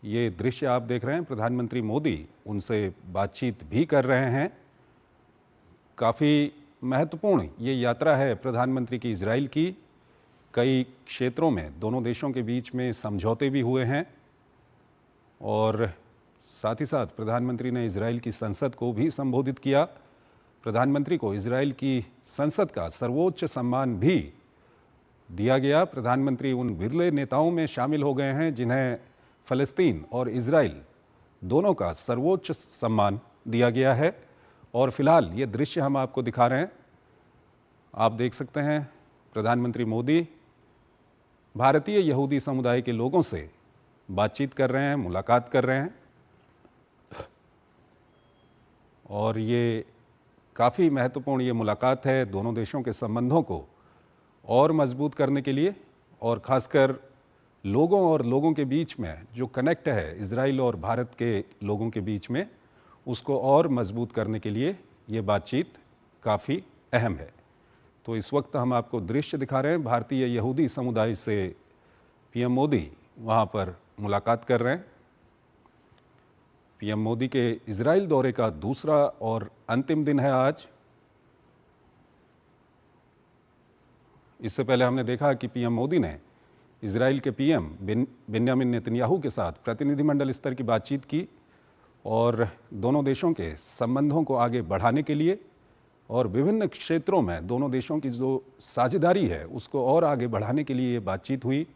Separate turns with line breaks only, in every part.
ये दृश्य आप देख रहे हैं, प्रधानमंत्री मोदी उनसे बातचीत भी कर रहे हैं। काफ़ी महत्वपूर्ण ये यात्रा है प्रधानमंत्री की इजराइल की। कई क्षेत्रों में दोनों देशों के बीच में समझौते भी हुए हैं और साथ ही साथ प्रधानमंत्री ने इजराइल की संसद को भी संबोधित किया। प्रधानमंत्री को इजराइल की संसद का सर्वोच्च सम्मान भी दिया गया। प्रधानमंत्री उन विरले नेताओं में शामिल हो गए हैं जिन्हें फ़लस्तीन और इजराइल दोनों का सर्वोच्च सम्मान दिया गया है। और फिलहाल ये दृश्य हम आपको दिखा रहे हैं। आप देख सकते हैं प्रधानमंत्री मोदी भारतीय यहूदी समुदाय के लोगों से बातचीत कर रहे हैं, मुलाकात कर रहे हैं और ये काफ़ी महत्वपूर्ण ये मुलाकात है दोनों देशों के संबंधों को और मजबूत करने के लिए और ख़ासकर लोगों के बीच में जो कनेक्ट है इजराइल और भारत के लोगों के बीच में, उसको और मजबूत करने के लिए ये बातचीत काफ़ी अहम है। तो इस वक्त हम आपको दृश्य दिखा रहे हैं, भारतीय यहूदी समुदाय से पीएम मोदी वहाँ पर मुलाकात कर रहे हैं। पीएम मोदी के इजराइल दौरे का दूसरा और अंतिम दिन है आज। इससे पहले हमने देखा कि पीएम मोदी ने इजराइल के पीएम बेन्यामिन नेतन्याहू के साथ प्रतिनिधिमंडल स्तर की बातचीत की और दोनों देशों के संबंधों को आगे बढ़ाने के लिए और विभिन्न क्षेत्रों में दोनों देशों की जो साझेदारी है उसको और आगे बढ़ाने के लिए ये बातचीत हुई।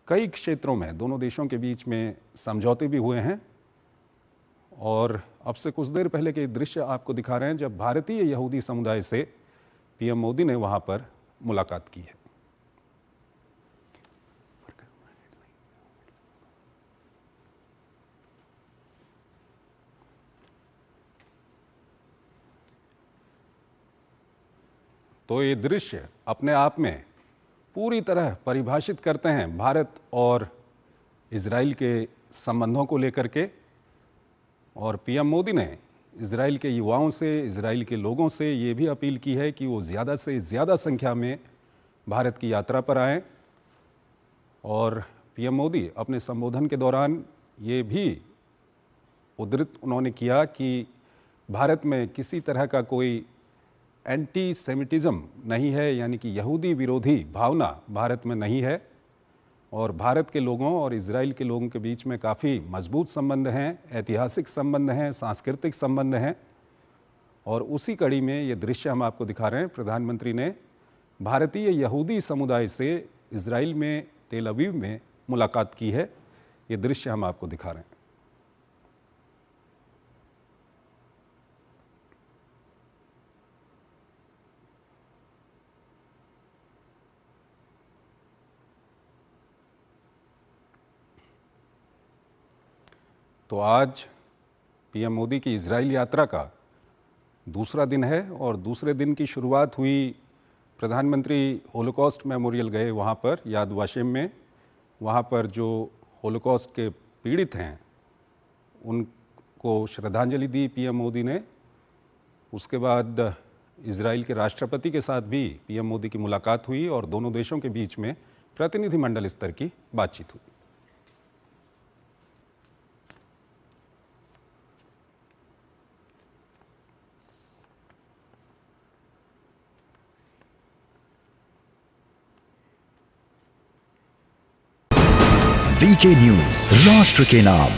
कई क्षेत्रों में दोनों देशों के बीच में समझौते भी हुए हैं और अब से कुछ देर पहले के दृश्य आपको दिखा रहे हैं जब भारतीय यहूदी समुदाय से पीएम मोदी ने वहाँ पर मुलाकात की है। तो ये दृश्य अपने आप में पूरी तरह परिभाषित करते हैं भारत और इजराइल के संबंधों को लेकर के। और पीएम मोदी ने इजराइल के युवाओं से, इजराइल के लोगों से ये भी अपील की है कि वो ज़्यादा से ज़्यादा संख्या में भारत की यात्रा पर आएं। और पीएम मोदी अपने संबोधन के दौरान ये भी उद्धृत उन्होंने किया कि भारत में किसी तरह का कोई एंटी सेमिटिज़म नहीं है, यानी कि यहूदी विरोधी भावना भारत में नहीं है और भारत के लोगों और इजराइल के लोगों के बीच में काफ़ी मजबूत संबंध हैं, ऐतिहासिक संबंध हैं, सांस्कृतिक संबंध हैं। और उसी कड़ी में ये दृश्य हम आपको दिखा रहे हैं। प्रधानमंत्री ने भारतीय यहूदी समुदाय से इजराइल में तेल अवीव में मुलाकात की है। ये दृश्य हम आपको दिखा रहे हैं। तो आज पीएम मोदी की इजराइल यात्रा का दूसरा दिन है और दूसरे दिन की शुरुआत हुई, प्रधानमंत्री होलोकॉस्ट मेमोरियल गए वहाँ पर याद वाशेम में। वहाँ पर जो होलोकॉस्ट के पीड़ित हैं उनको श्रद्धांजलि दी पीएम मोदी ने। उसके बाद इजराइल के राष्ट्रपति के साथ भी पीएम मोदी की मुलाकात हुई और दोनों देशों के बीच में प्रतिनिधिमंडल स्तर की बातचीत हुई।
वीके न्यूज, राष्ट्र के नाम।